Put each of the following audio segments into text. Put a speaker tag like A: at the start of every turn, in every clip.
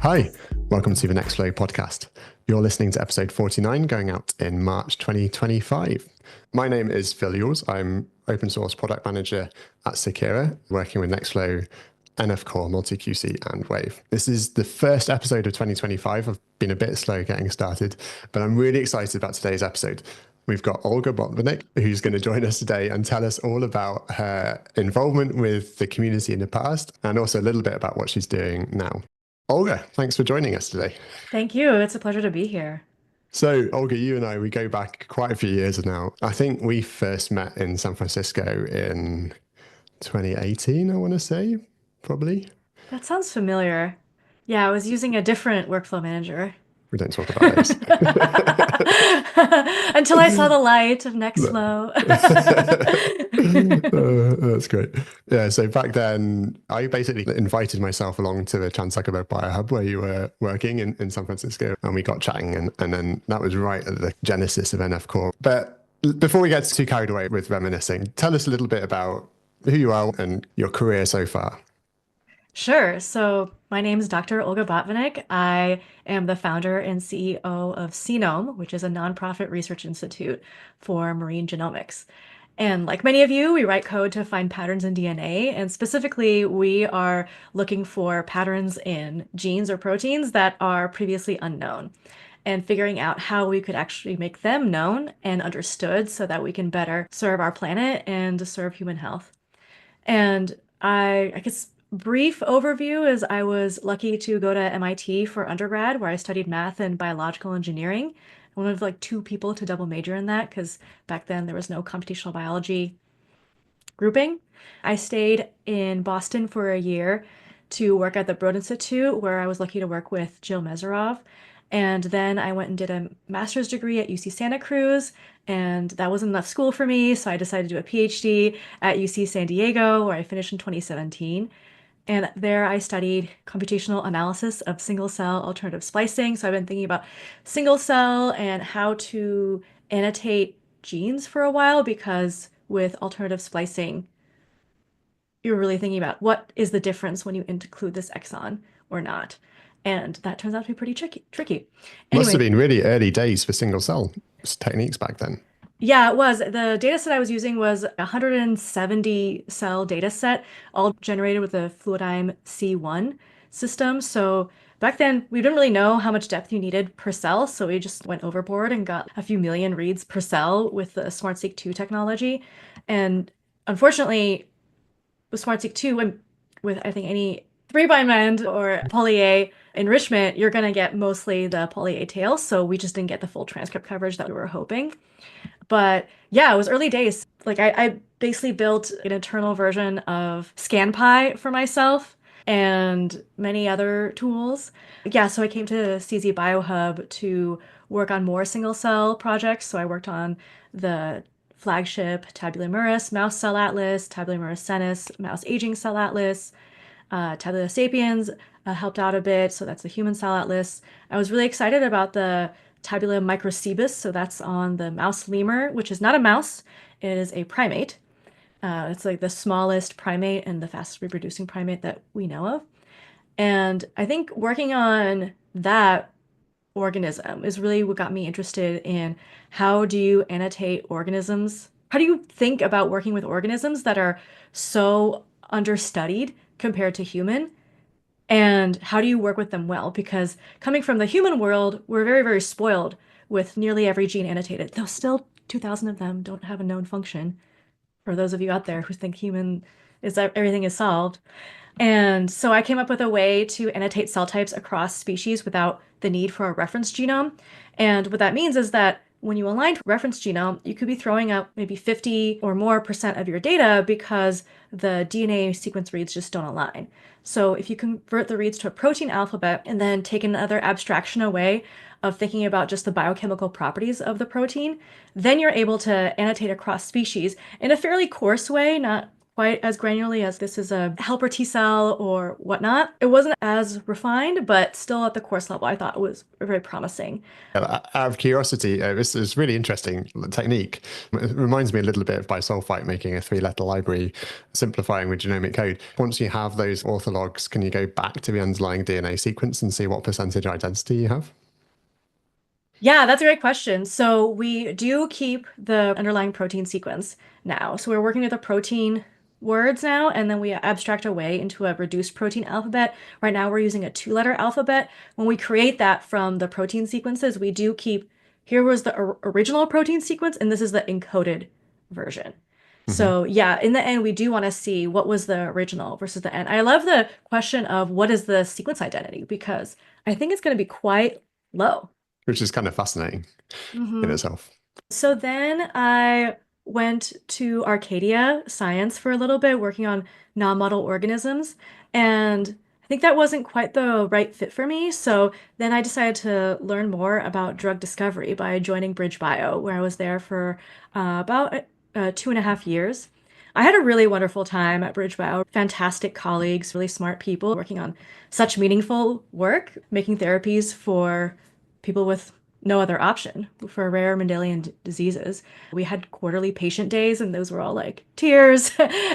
A: Hi, welcome to the Nextflow Podcast. You're listening to episode 49 going out in March 2025. My name is Phil Ewels. I'm open source product manager at Secura, working with Nextflow, NF Core, MultiQC, and Wave. This is the first episode of 2025. I've been a bit slow getting started, but I'm really excited about today's episode. We've got Olga Botvinnik, who's going to join us today and tell us all about her involvement with the community in the past, and also a little bit about what she's doing now. Olga, thanks for joining us today.
B: Thank you. It's a pleasure to be here.
A: So, Olga, you and I, we go back quite a few years now. I think we first met in San Francisco in 2018, I want to say, probably.
B: That sounds familiar. Yeah, I was using a different workflow manager.
A: We don't talk about those.
B: Until I saw the light of Nextflow.
A: That's great. Yeah, so back then, I basically invited myself along to the Trans-Zuckerberg BioHub where you were working in San Francisco, and we got chatting, and then that was right at the genesis of NF Core. But before we get too carried away with reminiscing, tell us a little bit about who you are and your career so far.
B: Sure. So my name is Dr. Olga Botvinnik. I am the founder and CEO of Seanome, which is a nonprofit research institute for marine genomics. And like many of you, we write code to find patterns in DNA. And specifically, we are looking for patterns in genes or proteins that are previously unknown and figuring out how we could actually make them known and understood so that we can better serve our planet and serve human health. And I guess brief overview is I was lucky to go to MIT for undergrad, where I studied math and biological engineering. One of like two people to double major in that because back then there was no computational biology grouping. I stayed in Boston for a year to work at the Broad Institute, where I was lucky to work with Jill Meserov. And then I went and did a master's degree at UC Santa Cruz, and that wasn't enough school for me, so I decided to do a PhD at UC San Diego, where I finished in 2017. And there I studied computational analysis of single cell alternative splicing. So I've been thinking about single cell and how to annotate genes for a while, because with alternative splicing, you're really thinking about what is the difference when you include this exon or not. And that turns out to be pretty tricky.
A: Must have
B: Anyway,
A: been really early days for single cell techniques back then.
B: yeah, it was. The data set I was using was a 170 cell data set, all generated with a Fluidigm C1 system. So back then, we didn't really know how much depth you needed per cell. So we just went overboard and got a few million reads per cell with the SmartSeq 2 technology. And unfortunately, with SmartSeq 2, and with I think any three bind or poly A enrichment, you're going to get mostly the poly A tail. So we just didn't get the full transcript coverage that we were hoping. But yeah, it was early days. Like I basically built an internal version of ScanPy for myself and many other tools. Yeah, so I came to CZ BioHub to work on more single cell projects. So I worked on the flagship Tabula Muris mouse cell atlas, Tabula Muris Senis mouse aging cell atlas, Tabula Sapiens helped out a bit. So that's the human cell atlas. I was really excited about the Tabula microcebus, so that's on the mouse lemur, which is not a mouse, it is a primate. It's like the smallest primate and the fastest reproducing primate that we know of. And I think working on that organism is really what got me interested in how do you annotate organisms? How do you think about working with organisms that are so understudied compared to human? And how do you work with them well? Because coming from the human world, we're very, very spoiled with nearly every gene annotated, though still 2,000 of them don't have a known function. For those of you out there who think human is that everything is solved. And so I came up with a way to annotate cell types across species without the need for a reference genome. And what that means is that when you align to reference genome, you could be throwing out maybe 50 or more percent of your data because the DNA sequence reads just don't align. So if you convert the reads to a protein alphabet and then take another abstraction away of thinking about just the biochemical properties of the protein, then you're able to annotate across species in a fairly coarse way, not quite as granularly as this is a helper T cell or whatnot. It wasn't as refined, but still at the course level, I thought it was very promising.
A: Out of curiosity, this is really interesting technique. It reminds me a little bit of bisulfite making a three-letter library, simplifying with genomic code. Once you have those orthologs, can you go back to the underlying DNA sequence and see what percentage identity you have?
B: Yeah, that's a great question. So we do keep the underlying protein sequence now. So we're working with the protein words now, and then we abstract away into a reduced protein alphabet. Right now we're using a two-letter alphabet. When we create that from the protein sequences, we do keep, here was the original protein sequence, and this is the encoded version. So yeah, in the end, we do want to see what was the original versus the end. I love the question of what is the sequence identity, because I think it's going to be quite low.
A: Which is kind of fascinating in itself.
B: So then I went to Arcadia Science for a little bit, working on non-model organisms. And I think that wasn't quite the right fit for me. So then I decided to learn more about drug discovery by joining BridgeBio, where I was there for about 2.5 years. I had a really wonderful time at BridgeBio. Fantastic colleagues, really smart people working on such meaningful work, making therapies for people with no other option for rare Mendelian diseases. We had quarterly patient days, and those were all like tears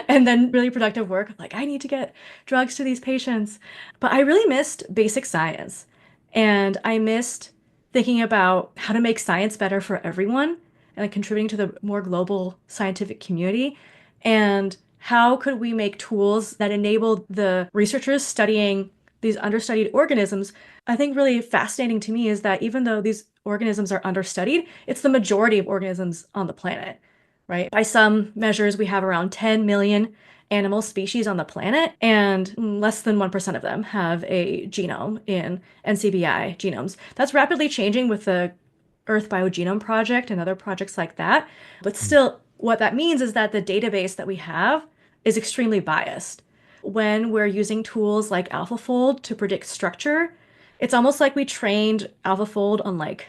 B: and then really productive work. Like, I need to get drugs to these patients. But I really missed basic science. And I missed thinking about how to make science better for everyone and like, contributing to the more global scientific community. And how could we make tools that enable the researchers studying these understudied organisms? I think really fascinating to me is that even though these organisms are understudied, it's the majority of organisms on the planet, right? By some measures, we have around 10 million animal species on the planet, and less than 1% of them have a genome in NCBI genomes. That's rapidly changing with the Earth BioGenome Project and other projects like that. But still, what that means is that the database that we have is extremely biased. When we're using tools like AlphaFold to predict structure, it's almost like we trained AlphaFold on like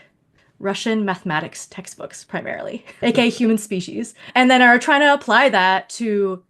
B: Russian mathematics textbooks primarily, aka human species, and then are trying to apply that to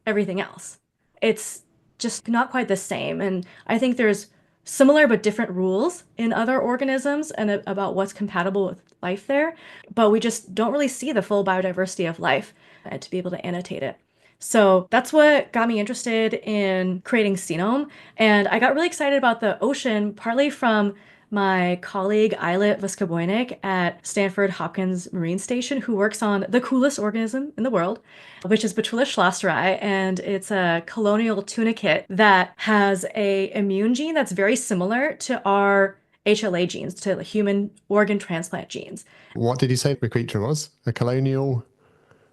B: everything else. It's just not quite the same. And I think there's similar but different rules in other organisms and about what's compatible with life there, but we just don't really see the full biodiversity of life and to be able to annotate it. So that's what got me interested in creating Seanome. And I got really excited about the ocean, partly from my colleague Olga Botvinnik at Stanford Hopkins Marine Station, who works on the coolest organism in the world, which is Botrytis schlosseri, and it's a colonial tunicate that has a immune gene that's very similar to our HLA genes, to the human organ transplant genes.
A: What did you say the creature was? A colonial?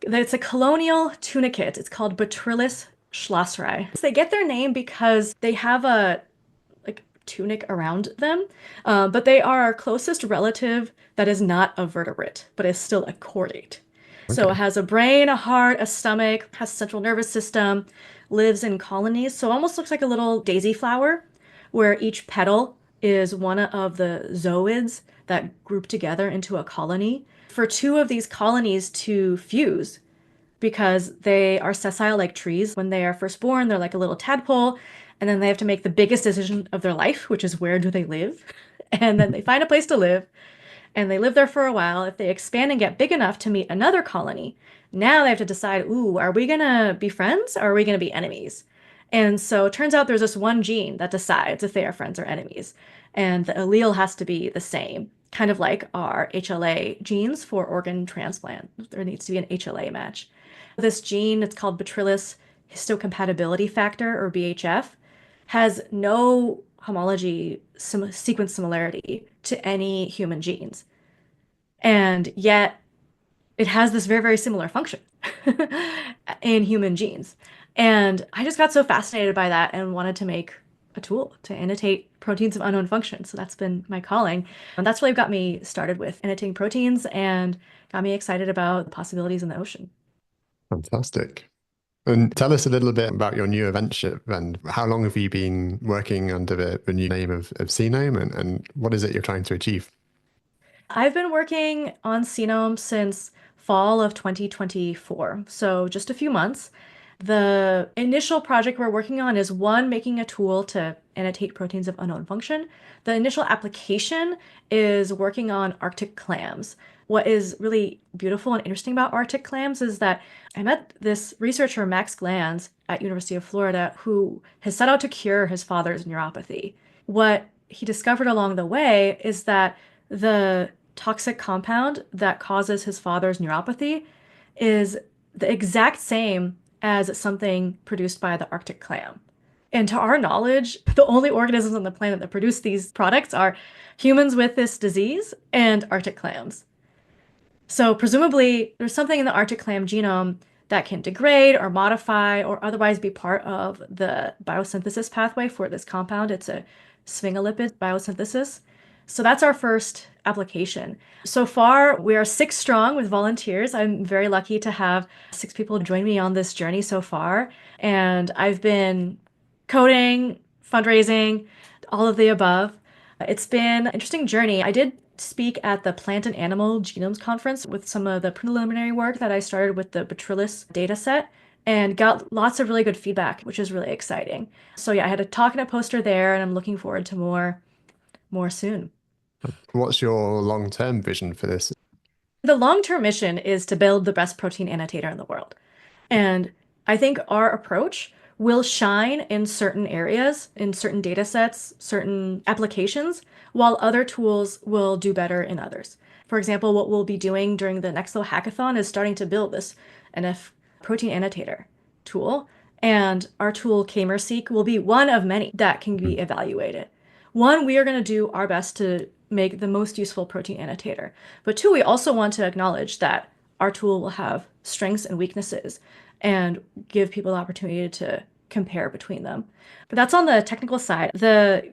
B: It's a colonial tunicate. It's called Botrytis schlosseri. So they get their name because they have a like tunic around them, but they are our closest relative that is not a vertebrate, but is still a chordate. So it
A: Okay.
B: has a brain, a heart, a stomach, has a central nervous system, lives in colonies. So it almost looks like a little daisy flower where each petal is one of the zooids that group together into a colony. For two of these colonies to fuse, because they are sessile like trees. When they are first born, they're like a little tadpole, and then they have to make the biggest decision of their life, which is where do they live? And then they find a place to live, and they live there for a while. If they expand and get big enough to meet another colony, now they have to decide, ooh, are we gonna be friends or are we gonna be enemies? And so it turns out there's this one gene that decides if they are friends or enemies. And the allele has to be the same, kind of like our HLA genes for organ transplant. There needs to be an HLA match. This gene, it's called Botrytis histocompatibility factor, or BHF, has no homology sequence similarity to any human genes. And yet it has this very, very similar function in human genes. And I just got so fascinated by that and wanted to make a tool to annotate proteins of unknown function. So that's been my calling. And that's really got me started with annotating proteins and got me excited about the possibilities in the ocean.
A: Fantastic. And tell us a little bit about your new adventure and how long have you been working under the new name of Seanome and what is it you're trying to achieve?
B: I've been working on Seanome since fall of 2024, so just a few months. The initial project we're working on is one, making a tool to annotate proteins of unknown function. The initial application is working on Arctic clams. What is really beautiful and interesting about Arctic clams is that I met this researcher, Max Glanz, at University of Florida, who has set out to cure his father's neuropathy. What he discovered along the way is that the toxic compound that causes his father's neuropathy is the exact same as something produced by the Arctic clam. And to our knowledge, the only organisms on the planet that produce these products are humans with this disease and Arctic clams. So presumably, there's something in the Arctic clam genome that can degrade or modify or otherwise be part of the biosynthesis pathway for this compound. It's a sphingolipid biosynthesis. So that's our first application. So far, we are 6 strong with volunteers. I'm very lucky to have 6 people join me on this journey so far. And I've been coding, fundraising, all of the above. It's been an interesting journey. I did speak at the Plant and Animal Genomes Conference with some of the preliminary work that I started with the Botrytis dataset and got lots of really good feedback, which is really exciting. So yeah, I had a talk and a poster there, and I'm looking forward to more soon.
A: What's your long-term vision for this?
B: The long-term mission is to build the best protein annotator in the world. And I think our approach will shine in certain areas, in certain data sets, certain applications, while other tools will do better in others. For example, what we'll be doing during the Nextflow hackathon is starting to build this NF protein annotator tool. And our tool, KMerseq, will be one of many that can be evaluated. One, we are going to do our best to make the most useful protein annotator. But two, we also want to acknowledge that our tool will have strengths and weaknesses and give people the opportunity to compare between them. But that's on the technical side. The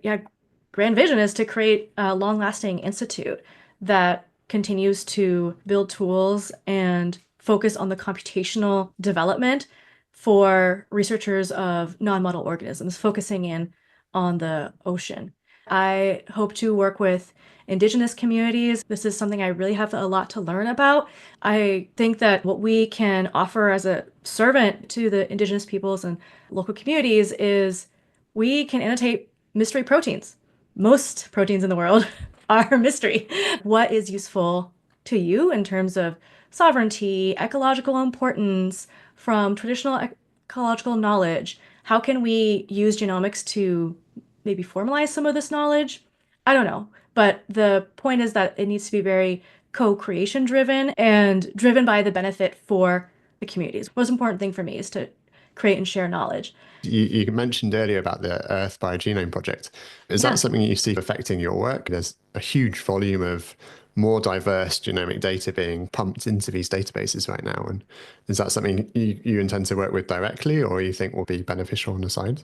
B: grand vision is to create a long-lasting institute that continues to build tools and focus on the computational development for researchers of non-model organisms, focusing in on the ocean. I hope to work with indigenous communities. This is something I really have a lot to learn about. I think that what we can offer as a servant to the indigenous peoples and local communities is we can annotate mystery proteins. Most proteins in the world are mystery. What is useful to you in terms of sovereignty, ecological importance, from traditional ecological knowledge? How can we use genomics to maybe formalize some of this knowledge? I don't know. But the point is that it needs to be very co-creation driven and driven by the benefit for the communities. Most important thing for me is to create and share knowledge.
A: You mentioned earlier about the Earth BioGenome Project. Is that
B: Yeah.
A: something you see affecting your work? There's a huge volume of more diverse genomic data being pumped into these databases right now. And is that something you intend to work with directly or you think will be beneficial on the side?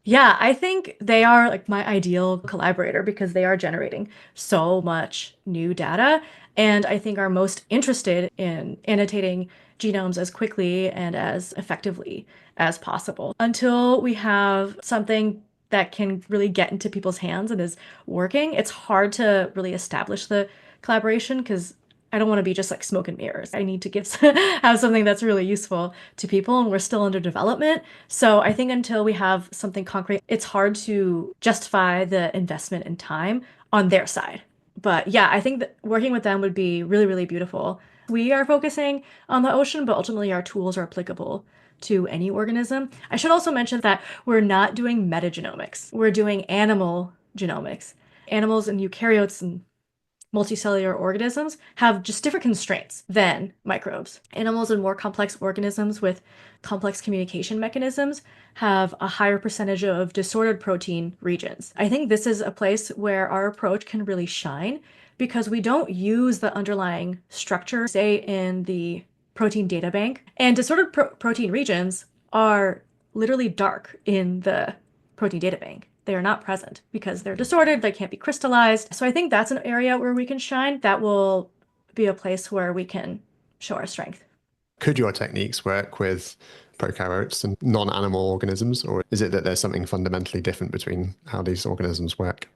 B: Yeah, I think they are like my ideal collaborator because they are generating so much new data and I think are most interested in annotating genomes as quickly and as effectively as possible. Until we have something that can really get into people's hands and is working, it's hard to really establish the collaboration because I don't want to be just like smoke and mirrors. I need to give have something that's really useful to people, and we're still under development. So I think until we have something concrete, it's hard to justify the investment in time on their side. But yeah, I think that working with them would be really, really beautiful. We are focusing on the ocean, but ultimately our tools are applicable to any organism. I should also mention that we're not doing metagenomics. We're doing animal genomics. Animals and eukaryotes and multicellular organisms have just different constraints than microbes. Animals and more complex organisms with complex communication mechanisms have a higher percentage of disordered protein regions. I think this is a place where our approach can really shine because we don't use the underlying structure, say in the protein data bank. And disordered protein regions are literally dark in the protein data bank. They are not present because they're disordered, they can't be crystallized. So I think that's an area where we can shine. That will be a place where we can show our strength.
A: Could your techniques work with prokaryotes and non-animal organisms, or is it that there's something fundamentally different between how these organisms work?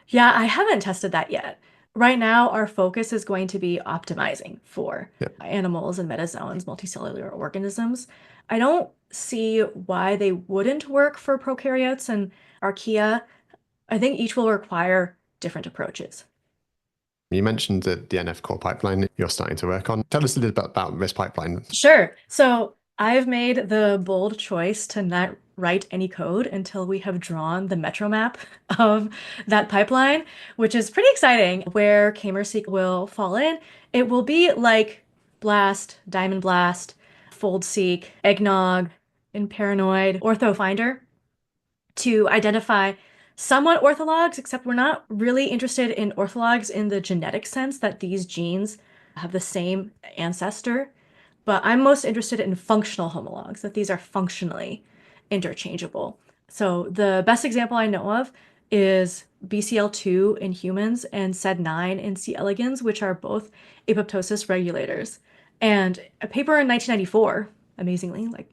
B: Yeah, I haven't tested that yet. right now our focus is going to be optimizing for
A: Yeah.
B: animals and metazoans, multicellular organisms. I don't see why they wouldn't work for prokaryotes and archaea. I think each will require different approaches.
A: You mentioned the NF core pipeline you're starting to work on. Tell us a little bit about this pipeline.
B: Sure. So I've made the bold choice to not write any code until we have drawn the metro map of that pipeline, which is pretty exciting. Where K-merseq will fall in, it will be like BLAST, Diamond Blast, FoldSeq, Eggnog, and Paranoid, OrthoFinder to identify somewhat orthologs, except we're not really interested in orthologs in the genetic sense that these genes have the same ancestor. But I'm most interested in functional homologs, that these are functionally interchangeable. So the best example I know of is BCL2 in humans and SED9 in C. elegans, which are both apoptosis regulators. And a paper in 1994, amazingly, like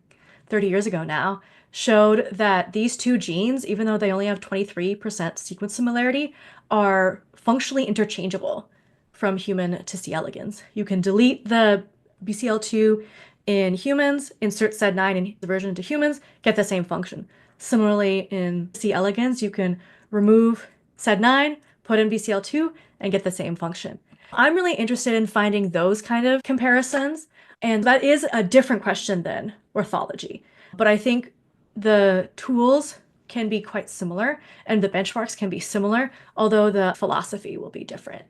B: 30 years ago now, showed that these two genes, even though they only have 23% sequence similarity, are functionally interchangeable from human to C. elegans. You can delete the BCL2 in humans, insert SED9 in the version into humans, get the same function. Similarly, in C. elegans, you can remove SED9, put in BCL2, and get the same function. I'm really interested in finding those kind of comparisons, and that is a different question than orthology. But I think the tools can be quite similar, and the benchmarks can be similar, although the philosophy will be different.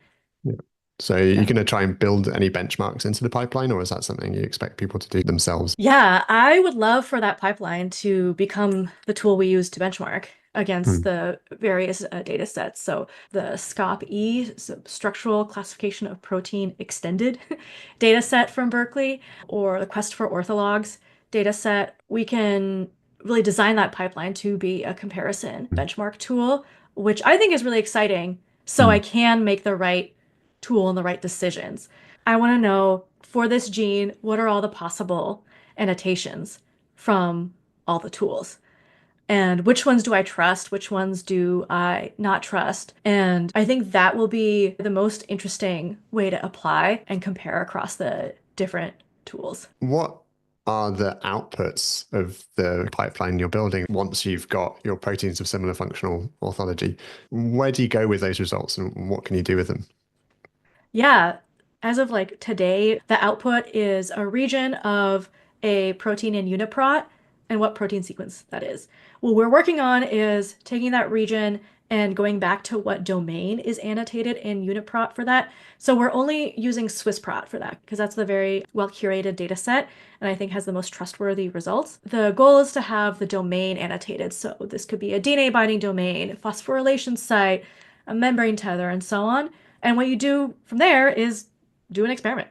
A: Yeah. So you're going to try and build any benchmarks into the pipeline, or is that something you expect people to do themselves?
B: Yeah, I would love for that pipeline to become the tool we use to benchmark against the various data sets. So the SCOP-E, so Structural Classification of Protein Extended data set from Berkeley, or the Quest for Orthologs data set, we can really design that pipeline to be a comparison benchmark tool, which I think is really exciting. So I can make the right tool and the right decisions. I want to know for this gene, what are all the possible annotations from all the tools? And which ones do I trust? Which ones do I not trust? And I think that will be the most interesting way to apply and compare across the different tools.
A: What are the outputs of the pipeline you're building once you've got your proteins of similar functional orthology? Where do you go with those results and what can you do with them?
B: Yeah, as of like today, the output is a region of a protein in UniProt and what protein sequence that is. What we're working on is taking that region and going back to what domain is annotated in UniProt for that. So we're only using SwissProt for that because that's the very well curated data set and I think has the most trustworthy results. The goal is to have the domain annotated. So this could be a DNA binding domain, phosphorylation site, a membrane tether, and so on. And what you do from there is do an experiment.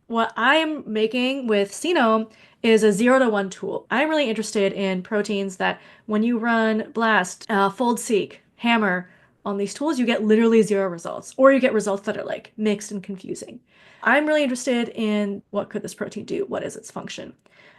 B: What I'm making with Seanome is a 0 to 1 tool. I'm really interested in proteins that when you run BLAST, FoldSeq, Hammer on these tools, you get literally 0 results, or you get results that are like mixed and confusing. I'm really interested in what could this protein do? What is its function?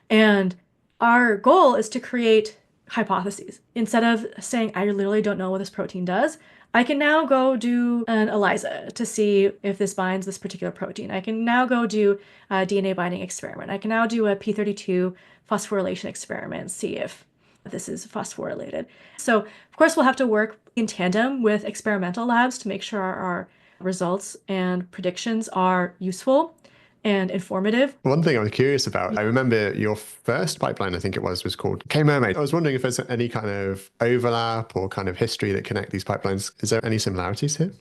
B: And our goal is to create hypotheses. Instead of saying, I literally don't know what this protein does, I can now go do an ELISA to see if this binds this particular protein. I can now go do a DNA binding experiment. I can now do a p32 phosphorylation experiment and see if this is phosphorylated. So, of course, we'll have to work in tandem with experimental labs to make sure our results and predictions are useful and informative.
A: One thing I was curious about, I remember your first pipeline, I think it was called K-Mermaid. I was wondering if there's any kind of overlap or kind of history that connect these pipelines. Is there any similarities here?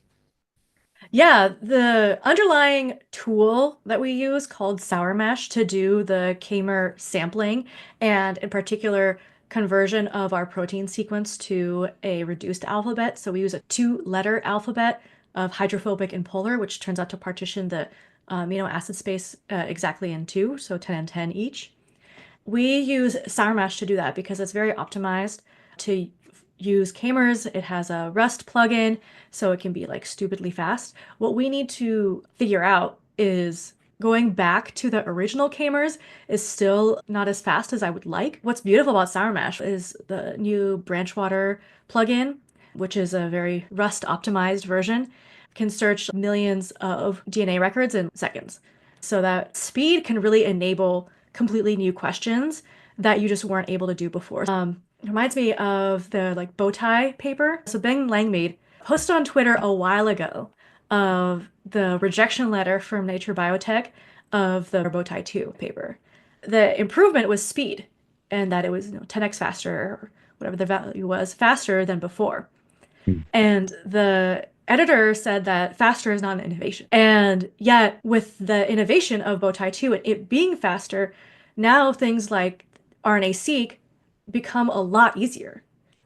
B: Yeah, the underlying tool that we use called Sour Mash to do the K-mer sampling and in particular conversion of our protein sequence to a reduced alphabet. So we use a 2-letter alphabet of hydrophobic and polar, which turns out to partition the amino acid space exactly in two, so 10 and 10 each. We use Sour Mash to do that because it's very optimized to use K-mers. It has a Rust plugin, so it can be like stupidly fast. What we need to figure out is going back to the original K-mers is still not as fast as I would like. What's beautiful about Sour Mash is the new Branchwater plugin, which is a very Rust optimized version. can search millions of DNA records in seconds. So that speed can really enable completely new questions that you just weren't able to do before. It reminds me of the bow tie paper. So Ben Langmead posted on Twitter a while ago of the rejection letter from Nature Biotech of the bow tie 2 paper. The improvement was speed, and that it was 10x faster, or whatever the value was, faster than before. And the editor said that faster is not an innovation. And yet, with the innovation of Bowtie 2 and it being faster, now things like RNA-seq become a lot easier.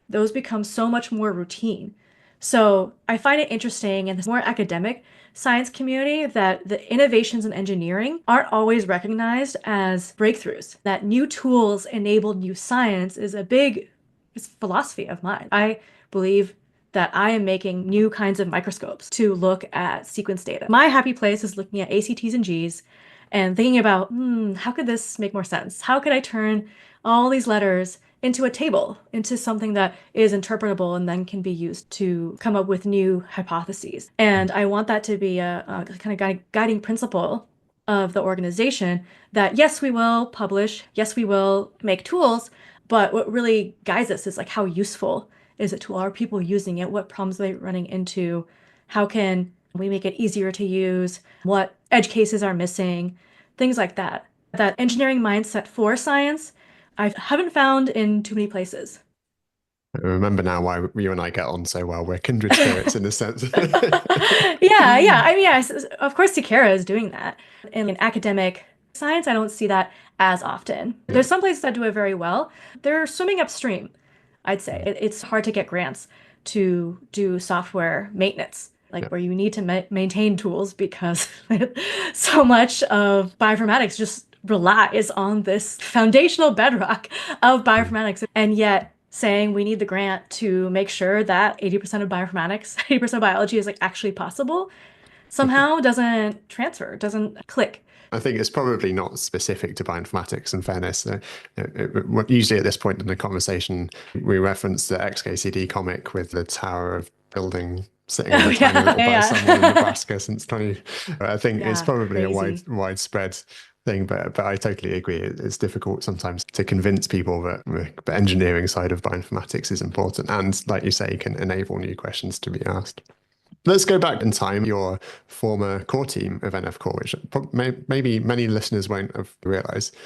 B: Those become so much more routine. So I find it interesting in the more academic science community that the innovations in engineering aren't always recognized as breakthroughs. That new tools enable new science is a big philosophy of mine. I believe that I am making new kinds of microscopes to look at sequence data. My happy place is looking at ACTs and Gs and thinking about, how could this make more sense? How could I turn all these letters into a table, into something that is interpretable and then can be used to come up with new hypotheses? And I want that to be a kind of guiding principle of the organization that, yes, we will publish, yes, we will make tools, but what really guides us is how useful is it tool? Are people using it? What problems are they running into? How can we make it easier to use? What edge cases are missing? Things like that. That engineering mindset for science, I haven't found in too many places.
A: I remember now why you and I get on so well. We're kindred spirits in a sense.
B: Yeah. I mean, of course, Takara is doing that. In academic science, I don't see that as often. There's some places that do it very well. They're swimming upstream, I'd say. It's hard to get grants to do software maintenance, where you need to maintain tools because so much of bioinformatics just relies on this foundational bedrock of bioinformatics. And yet, saying we need the grant to make sure that 80% of bioinformatics, 80% of biology is actually possible, somehow doesn't transfer, doesn't click.
A: I think it's probably not specific to bioinformatics, in fairness. Usually at this point in the conversation, we reference the XKCD comic with the Tower of Building sitting on a tiny little by someone in Nebraska since 20. I think it's probably
B: crazy.
A: a widespread thing, but I totally agree. It's difficult sometimes to convince people that the engineering side of bioinformatics is important, and like you say, can enable new questions to be asked. Let's go back in time, your former core team of NF Core, which maybe many listeners won't have realized.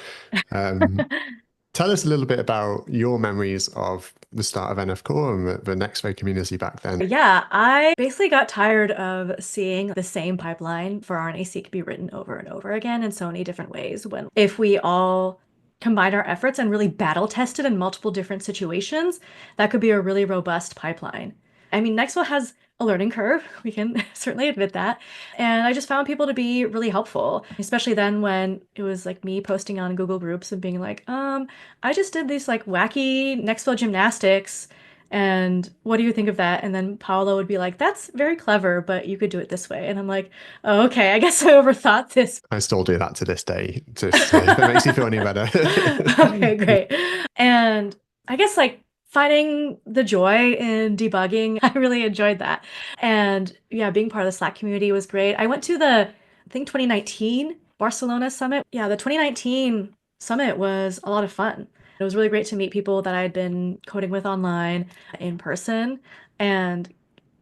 A: Tell us a little bit about your memories of the start of NF Core and the Nextflow community back then.
B: Yeah, I basically got tired of seeing the same pipeline for RNA-seq be written over and over again in so many different ways. If we all combined our efforts and really battle tested in multiple different situations, that could be a really robust pipeline. I mean, Nextflow has a learning curve. We can certainly admit that. And I just found people to be really helpful, especially then when it was me posting on Google Groups and being like, I just did these wacky Nextflow gymnastics. And what do you think of that? And then Paolo would be like, that's very clever, but you could do it this way. And I'm like, oh, okay, I guess I overthought this.
A: I still do that to this day, just if it makes you feel any better.
B: Okay, great. And I guess finding the joy in debugging, I really enjoyed that. And yeah, being part of the Slack community was great. I went to I think 2019 Barcelona summit. Yeah, the 2019 summit was a lot of fun. It was really great to meet people that I'd been coding with online in person and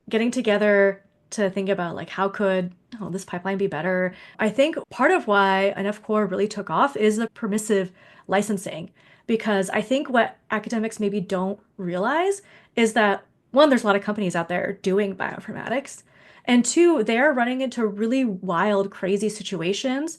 B: getting together to think about how could this pipeline be better. I think part of why NF Core really took off is the permissive licensing, because I think what academics maybe don't realize is that, one, there's a lot of companies out there doing bioinformatics, and two, they're running into really wild, crazy situations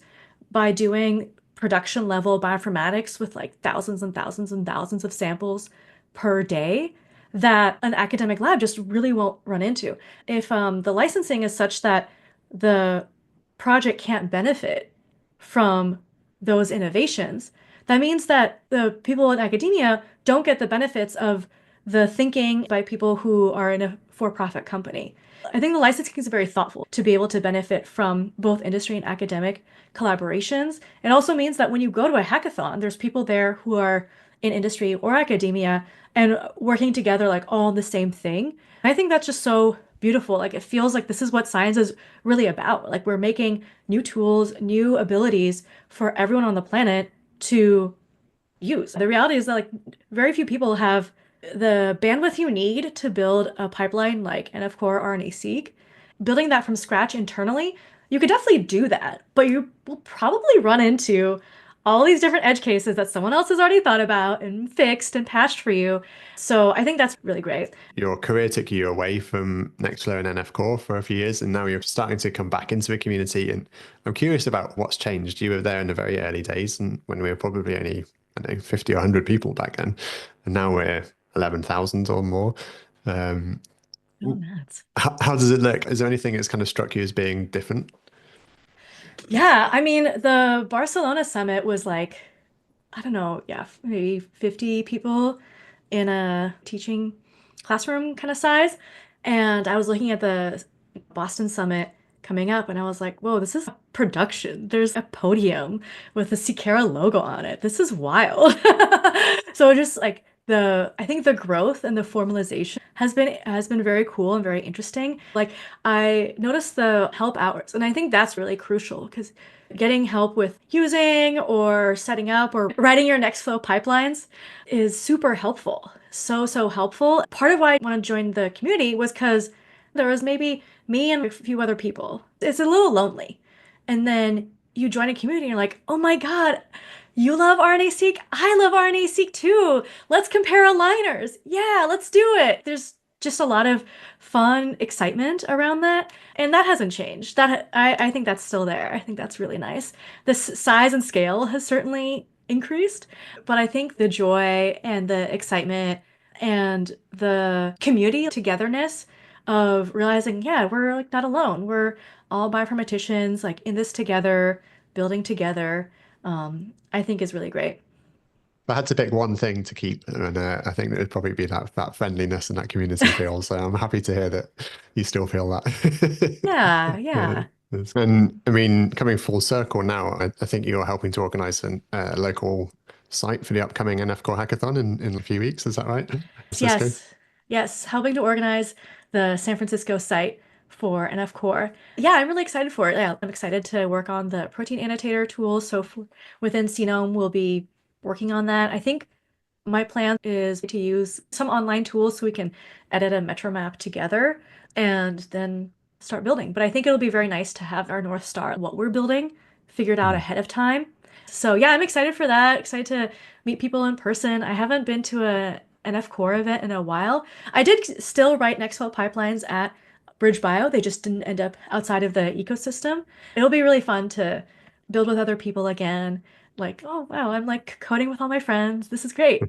B: by doing production level bioinformatics with thousands and thousands and thousands of samples per day that an academic lab just really won't run into. If the licensing is such that the project can't benefit from those innovations, that means that the people in academia don't get the benefits of the thinking by people who are in a for-profit company. I think the licensing is very thoughtful to be able to benefit from both industry and academic collaborations. It also means that when you go to a hackathon, there's people there who are in industry or academia and working together all on the same thing. I think that's just so beautiful. Like it feels like this is what science is really about. Like we're making new tools, new abilities for everyone on the planet to use. The reality is that like very few people have the bandwidth you need to build a pipeline like NF-core RNA-seq. Building that from scratch internally, you could definitely do that, but you will probably run into all these different edge cases that someone else has already thought about and fixed and patched for you. So I think that's really great.
A: Your career took you away from Nextflow and NF Core for a few years, and now you're starting to come back into the community. And I'm curious about what's changed. You were there in the very early days, and when we were probably only, I don't know, 50 or 100 people back then, and now we're 11,000 or more. Um,
B: Oh, nuts.
A: how does it look? Is there anything that's kind of struck you as being different?
B: Yeah, I mean, the Barcelona summit was like, I don't know, yeah, maybe 50 people in a teaching classroom kind of size. And I was looking at the Boston Summit coming up and I was like, whoa, this is a production. There's a podium with the Sikera logo on it. This is wild. So just like I think the growth and the formalization has been very cool and very interesting. Like I noticed the help hours, and I think that's really crucial because getting help with using or setting up or writing your Nextflow pipelines is super helpful. So, so helpful. Part of why I want to join the community was because there was maybe me and a few other people. It's a little lonely. And then you join a community and you're like, oh my God, you love RNA-seq? I love RNA-seq too. Let's compare aligners. Yeah, let's do it. There's just a lot of fun excitement around that. And that hasn't changed. I think that's still there. I think that's really nice. The size and scale has certainly increased, but I think the joy and the excitement and the community togetherness of realizing, yeah, we're like not alone. We're all bioinformaticians, like in this together, building together, I think is really great.
A: If I had to pick one thing to keep, and I think it would probably be that friendliness and that community feel. So I'm happy to hear that you still feel that.
B: Yeah,
A: Uh,
B: yeah.
A: and I mean, coming full circle now, I think you're helping to organize a local site for the upcoming NF Core Hackathon in a few weeks. Is that right? Cisco?
B: Yes, yes, helping to organize the San Francisco site for NF Core. Yeah, I'm really excited for it. Yeah, I'm excited to work on the protein annotator tool. So within Seanome, we'll be working on that. I think my plan is to use some online tools so we can edit a metro map together and then start building. But I think it'll be very nice to have our North Star, what we're building, figured out
A: Mm.
B: ahead of time. So yeah, I'm excited for that. Excited to meet people in person. I haven't been to a NF Core event in a while. I did still write Nextflow pipelines at Bridge Bio. They just didn't end up outside of the ecosystem. It'll be really fun to build with other people again. Like, oh wow, I'm like coding with all my friends. This is great.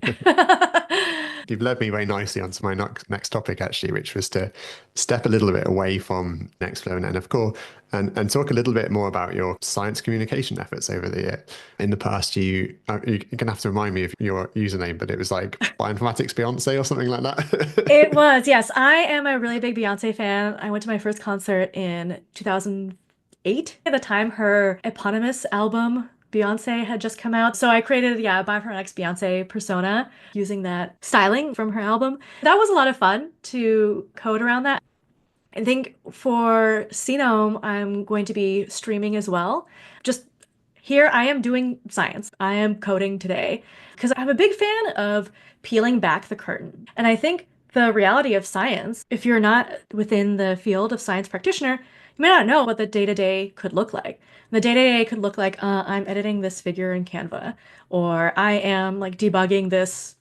A: You've led me very nicely onto my next topic, actually, which was to step a little bit away from Nextflow and NF Core and talk a little bit more about your science communication efforts over the year. In the past, you're going to have to remind me of your username, but it was like Bioinformatics Beyoncé or something like
B: It
A: that.
B: was, yes. I am a really big Beyonce fan. I went to my first concert in 2008. At the time, her eponymous album, Beyonce, had just come out. So I created, yeah, a Bioinformatics Beyoncé persona using that styling from her album. That was a lot of fun to code around that. I think for Senome, I'm going to be streaming as well. Just here, I am doing science. I am coding today because I'm a big fan of peeling back the curtain. And I think the reality of science, if you're not within the field of science practitioner, you may not know what the day-to-day could look like. The day-to-day could look like I'm editing this figure in Canva, or I am like debugging this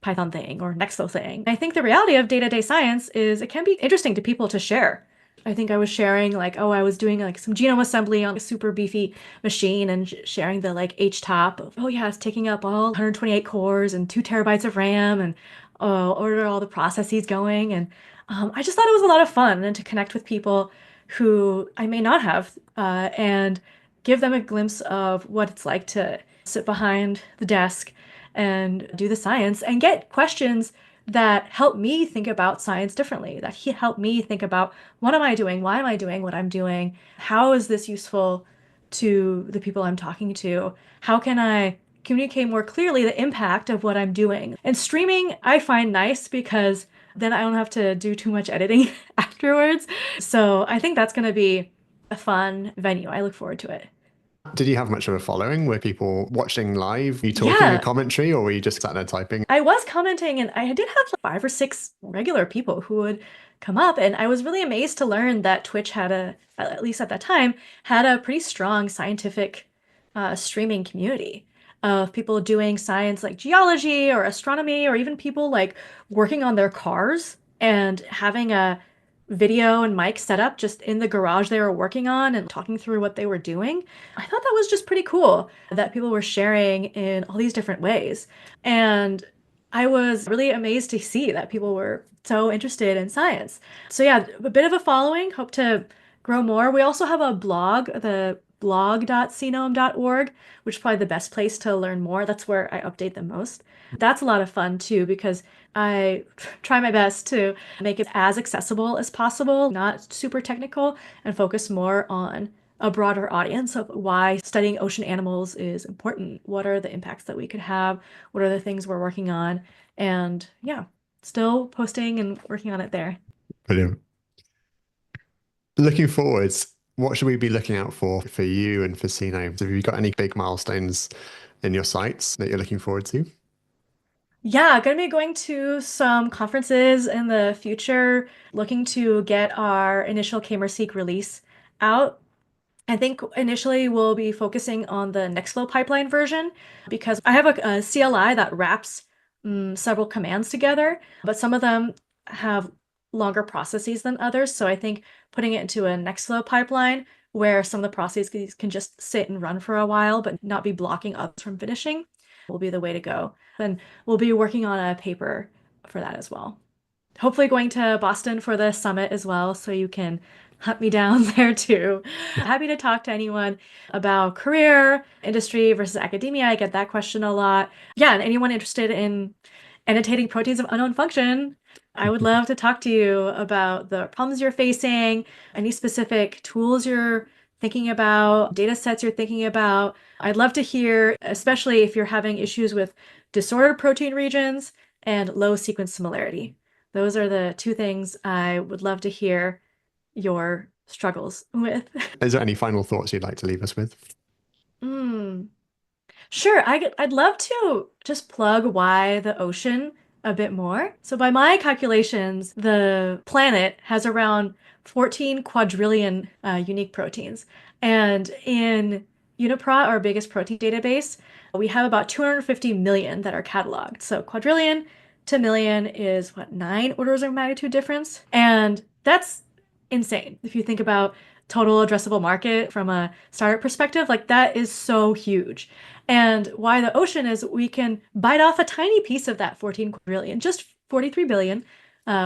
B: Python thing or Nextflow thing. I think the reality of day-to-day science is it can be interesting to people to share. I think I was sharing like, oh, I was doing like some genome assembly on a super beefy machine and sharing the like H-top of, oh yeah, it's taking up all 128 cores and 2 TB of RAM and order all the processes going. And I just thought it was a lot of fun and to connect with people who I may not have and give them a glimpse of what it's like to sit behind the desk and do the science and get questions that help me think about science differently, that he helped me think about what am I doing? Why am I doing what I'm doing? How is this useful to the people I'm talking to? How can I communicate more clearly the impact of what I'm doing? And streaming, I find nice because Then I don't have to do too much editing afterwards. So I think that's going to be a fun venue. I look forward to it.
A: Did you have much of a following? Were people watching live? Were you talking a
B: Yeah,
A: commentary or were you just sat there typing?
B: I was commenting, and I did have like 5 or 6 regular people who would come up, and I was really amazed to learn that Twitch had at least at that time, had a pretty strong scientific streaming community of people doing science like geology or astronomy, or even people like working on their cars and having a video and mic set up just in the garage they were working on and talking through what they were doing. I thought that was just pretty cool that people were sharing in all these different ways. And I was really amazed to see that people were so interested in science. So yeah, a bit of a following, hope to grow more. We also have a blog, the blog.cnome.org, which is probably the best place to learn more. That's where I update the most. That's a lot of fun too, because I try my best to make it as accessible as possible, not super technical, and focus more on a broader audience of why studying ocean animals is important. What are the impacts that we could have? What are the things we're working on? And yeah, still posting and working on it there.
A: Brilliant. Looking forwards, what should we be looking out for you and for Seanome? Have you got any big milestones in your sights that you're looking forward to?
B: Yeah, gonna be going to some conferences in the future, looking to get our initial K-MerSeq release out. I think initially we'll be focusing on the Nextflow pipeline version because I have a CLI that wraps several commands together, but some of them have longer processes than others. So I think putting it into a Nextflow pipeline where some of the processes can just sit and run for a while, but not be blocking others from finishing will be the way to go. And we'll be working on a paper for that as well. Hopefully going to Boston for the summit as well, so you can hunt me down there too. Happy to talk to anyone about career, industry versus academia. I get that question a lot. Yeah, and anyone interested in annotating proteins of unknown function, I would love to talk to you about the problems you're facing, any specific tools you're thinking about, data sets you're thinking about. I'd love to hear, especially if you're having issues with disordered protein regions and low sequence similarity. Those are the two things I would love to hear your struggles with.
A: Is there any final thoughts you'd like to leave us with?
B: Mm. Sure, I'd love to just plug why the ocean a bit more. So by my calculations, the planet has around 14 quadrillion unique proteins. And in UniProt, our biggest protein database, we have about 250 million that are cataloged. So quadrillion to million is what, 9 orders of magnitude difference? And that's insane. If you think about total addressable market from a startup perspective, like that is so huge. And why the ocean is we can bite off a tiny piece of that 14 quadrillion, just 43 billion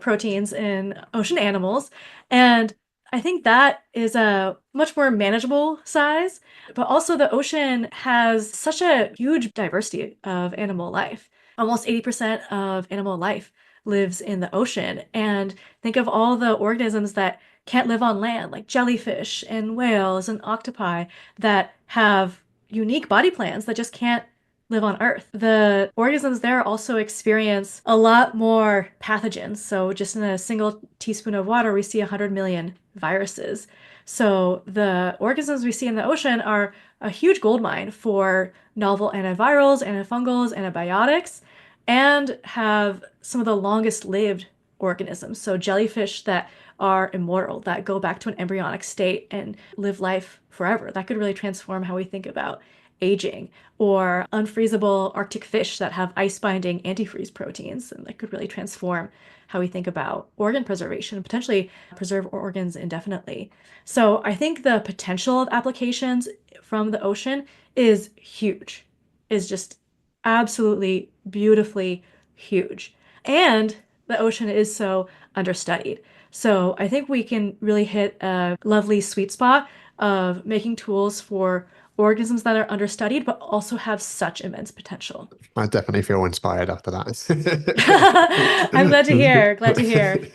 B: proteins in ocean animals. And I think that is a much more manageable size, but also the ocean has such a huge diversity of animal life. Almost 80% of animal life lives in the ocean. And think of all the organisms that can't live on land, like jellyfish and whales and octopi that have unique body plans that just can't live on Earth. The organisms there also experience a lot more pathogens. So just in a single teaspoon of water, we see 100 million viruses. So the organisms we see in the ocean are a huge goldmine for novel antivirals, antifungals, antibiotics, and have some of the longest lived organisms. So jellyfish that are immortal, that go back to an embryonic state and live life forever. That could really transform how we think about aging, or unfreezable Arctic fish that have ice-binding antifreeze proteins, and that could really transform how we think about organ preservation, potentially preserve organs indefinitely. So I think the potential of applications from the ocean is huge, is just absolutely beautifully huge. And the ocean is so understudied. So I think we can really hit a lovely sweet spot of making tools for organisms that are understudied, but also have such immense potential.
A: I definitely feel inspired after that.
B: I'm glad to hear. Glad to hear.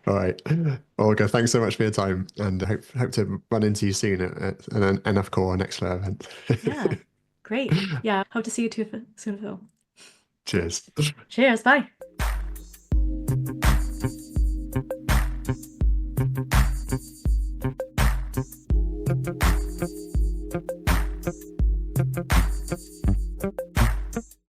A: All right. Olga, thanks so much for your time and hope to run into you soon at an NF Core Nextflow event.
B: Yeah, great. Yeah, hope to see you too soon, Phil.
A: Cheers.
B: Cheers. Bye.